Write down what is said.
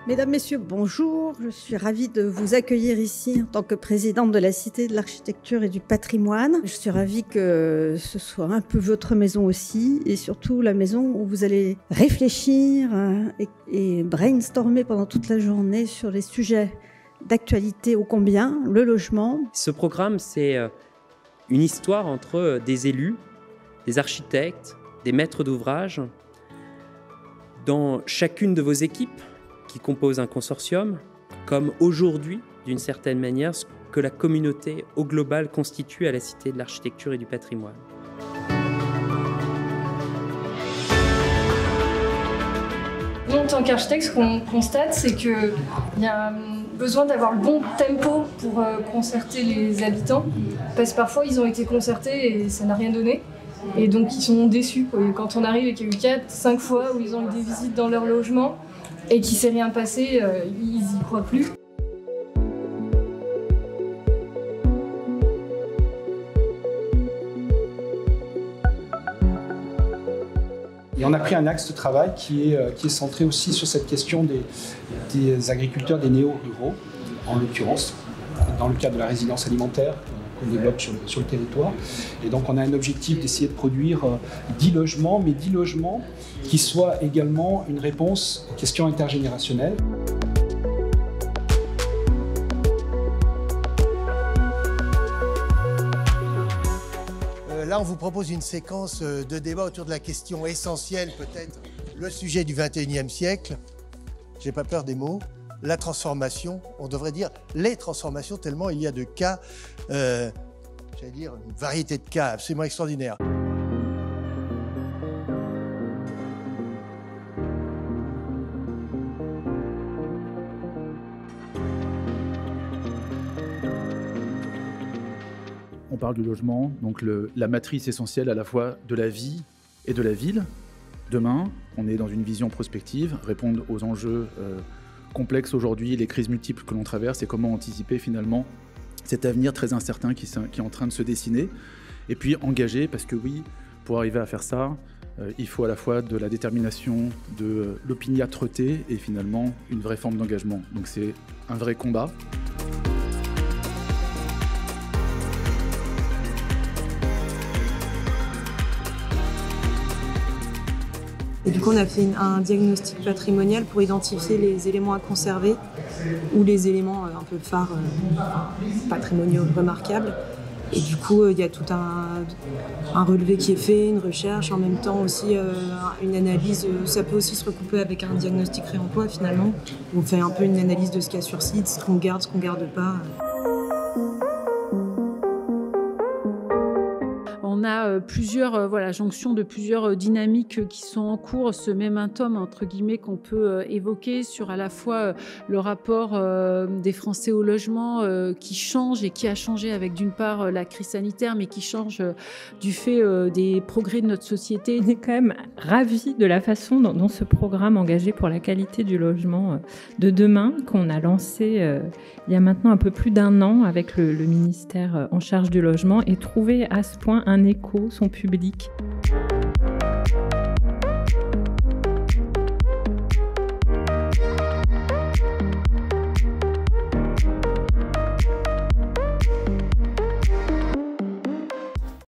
Mesdames, Messieurs, bonjour. Je suis ravie de vous accueillir ici en tant que présidente de la Cité de l'Architecture et du Patrimoine. Je suis ravie que ce soit un peu votre maison aussi et surtout la maison où vous allez réfléchir et brainstormer pendant toute la journée sur les sujets d'actualité ô combien, le logement. Ce programme, c'est une histoire entre des élus, des architectes, des maîtres d'ouvrage, dans chacune de vos équipes qui composent un consortium, comme aujourd'hui, d'une certaine manière, ce que la communauté au global constitue à la Cité de l'Architecture et du Patrimoine. Nous, en tant qu'architecte, ce qu'on constate, c'est qu'il y a besoin d'avoir le bon tempo pour concerter les habitants, parce que parfois ils ont été concertés et ça n'a rien donné. Et donc ils sont déçus. Quand on arrive et qu'il y a eu 4-5 fois où ils ont eu des visites dans leur logement et qu'il ne s'est rien passé, ils n'y croient plus. Et on a pris un axe de travail qui est centré aussi sur cette question des agriculteurs, des néo-ruraux, en l'occurrence, dans le cadre de la résidence alimentaire qu'on développe sur le territoire. Et donc on a un objectif d'essayer de produire 10 logements, mais 10 logements qui soient également une réponse aux questions intergénérationnelles. Là, on vous propose une séquence de débat autour de la question essentielle, peut-être le sujet du XXIe siècle. J'ai pas peur des mots. La transformation, on devrait dire les transformations, tellement il y a de cas, j'allais dire une variété de cas absolument extraordinaire. On parle du logement, donc la matrice essentielle à la fois de la vie et de la ville. Demain, on est dans une vision prospective, répondre aux enjeux complexes aujourd'hui, les crises multiples que l'on traverse et comment anticiper finalement cet avenir très incertain qui est en train de se dessiner. Et puis engager, parce que oui, pour arriver à faire ça, il faut à la fois de la détermination, de l'opiniâtreté et finalement une vraie forme d'engagement. Donc c'est un vrai combat. Et du coup, on a fait un diagnostic patrimonial pour identifier les éléments à conserver ou les éléments un peu phares patrimoniaux remarquables. Et du coup, il y a tout un relevé qui est fait, une recherche, en même temps aussi une analyse. Ça peut aussi se recouper avec un diagnostic réemploi finalement. On fait un peu une analyse de ce qu'il y a sur site, ce qu'on garde pas. On a plusieurs jonctions de plusieurs dynamiques qui sont en cours, ce momentum entre guillemets qu'on peut évoquer sur à la fois le rapport des Français au logement qui change et qui a changé avec d'une part la crise sanitaire, mais qui change du fait des progrès de notre société. On est quand même ravis de la façon dont ce programme engagé pour la qualité du logement de demain, qu'on a lancé il y a maintenant un peu plus d'1 an avec le ministère en charge du logement, et trouvé à ce point un écho, son public.